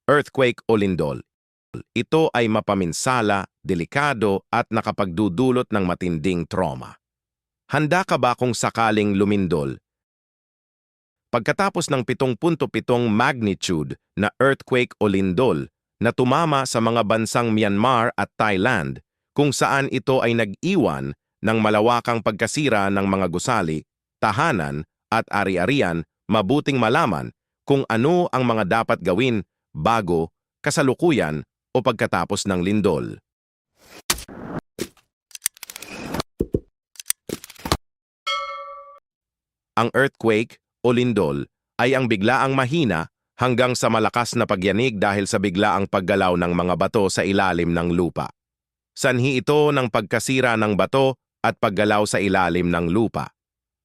earthquake o lindol. Ito ay mapaminsala, delikado at nakapagdudulot ng matinding trauma. Handa ka ba kung sakaling lumindol? Pagkatapos ng 7.7 magnitude na earthquake o lindol na tumama sa mga bansang Myanmar at Thailand, kung saan ito ay nag-iwan ng malawakang pagkasira ng mga gusali, tahanan at ari-arian, mabuting malaman kung ano ang mga dapat gawin bago, kasalukuyan o pagkatapos ng lindol. Ang earthquake o lindol ay ang biglaang mahina hanggang sa malakas na pagyanig dahil sa biglaang paggalaw ng mga bato sa ilalim ng lupa. Sanhi ito ng pagkasira ng bato at paggalaw sa ilalim ng lupa.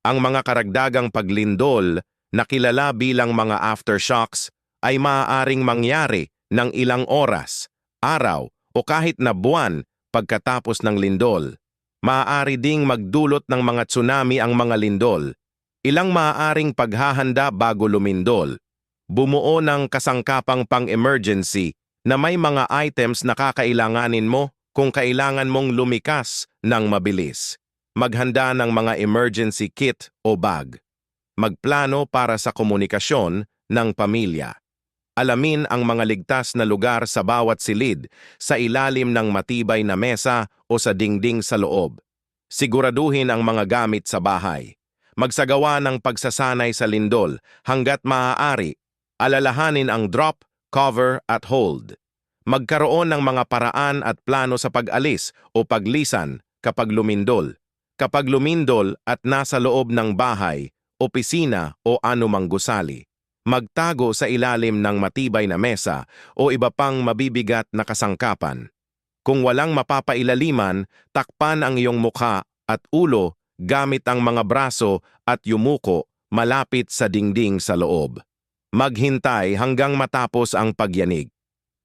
Ang mga karagdagang paglindol na kilala bilang mga aftershocks ay maaaring mangyari ng ilang oras, araw o kahit na buwan pagkatapos ng lindol. Maaari ding magdulot ng mga tsunami ang mga lindol. Ilang maaaring paghahanda bago lumindol. Bumuo ng kasangkapang pang-emergency na may mga items na kakailanganin mo kung kailangan mong lumikas ng mabilis. Maghanda ng mga emergency kit o bag. Magplano para sa komunikasyon ng pamilya. Alamin ang mga ligtas na lugar sa bawat silid, sa ilalim ng matibay na mesa o sa dingding sa loob. Siguraduhin ang mga gamit sa bahay. Magsagawa ng pagsasanay sa lindol hanggat maaari. Alalahanin ang drop, cover at hold. Magkaroon ng mga paraan at plano sa pag-alis o paglisan kapag lumindol. Kapag lumindol at nasa loob ng bahay, opisina o anumang gusali. Magtago sa ilalim ng matibay na mesa o iba pang mabibigat na kasangkapan. Kung walang mapapailaliman, takpan ang iyong mukha at ulo gamit ang mga braso at yumuko malapit sa dingding sa loob. Maghintay hanggang matapos ang pagyanig.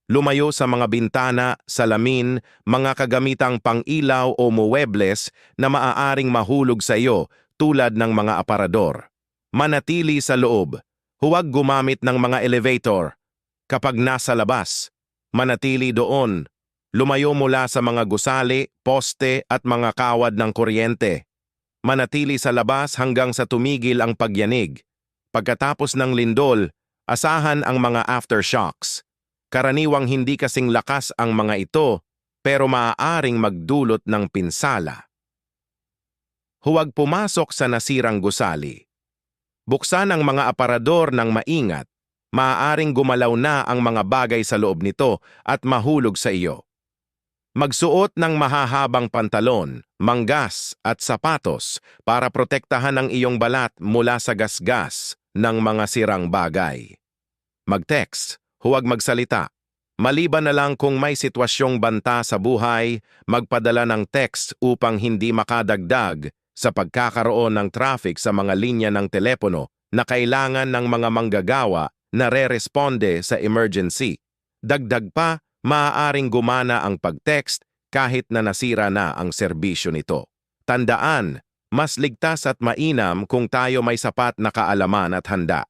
Lumayo sa mga bintana, salamin, mga kagamitang pang-ilaw o muebles na maaaring mahulog sa iyo tulad ng mga aparador. Manatili sa loob. Huwag gumamit ng mga elevator. Kapag nasa labas, manatili doon. Lumayo mula sa mga gusali, poste at mga kawad ng kuryente. Manatili sa labas hanggang sa tumigil ang pagyanig. Pagkatapos ng lindol, asahan ang mga aftershocks. Karaniwang hindi kasing lakas ang mga ito, pero maaaring magdulot ng pinsala. Huwag pumasok sa nasirang gusali. Buksan ang mga aparador ng maingat. Maaaring gumalaw na ang mga bagay sa loob nito at mahulog sa iyo. Magsuot ng mahahabang pantalon, manggas at sapatos para protektahan ang iyong balat mula sa gasgas ng mga sirang bagay. Mag-text, huwag magsalita. Maliban na lang kung may sitwasyong banta sa buhay, magpadala ng text upang hindi makadagdag sa pagkakaroon ng traffic sa mga linya ng telepono na kailangan ng mga manggagawa na re-responde sa emergency. Dagdag pa, maaaring gumana ang pag-text kahit na nasira na ang serbisyo nito. Tandaan, mas ligtas at mainam kung tayo may sapat na kaalaman at handa.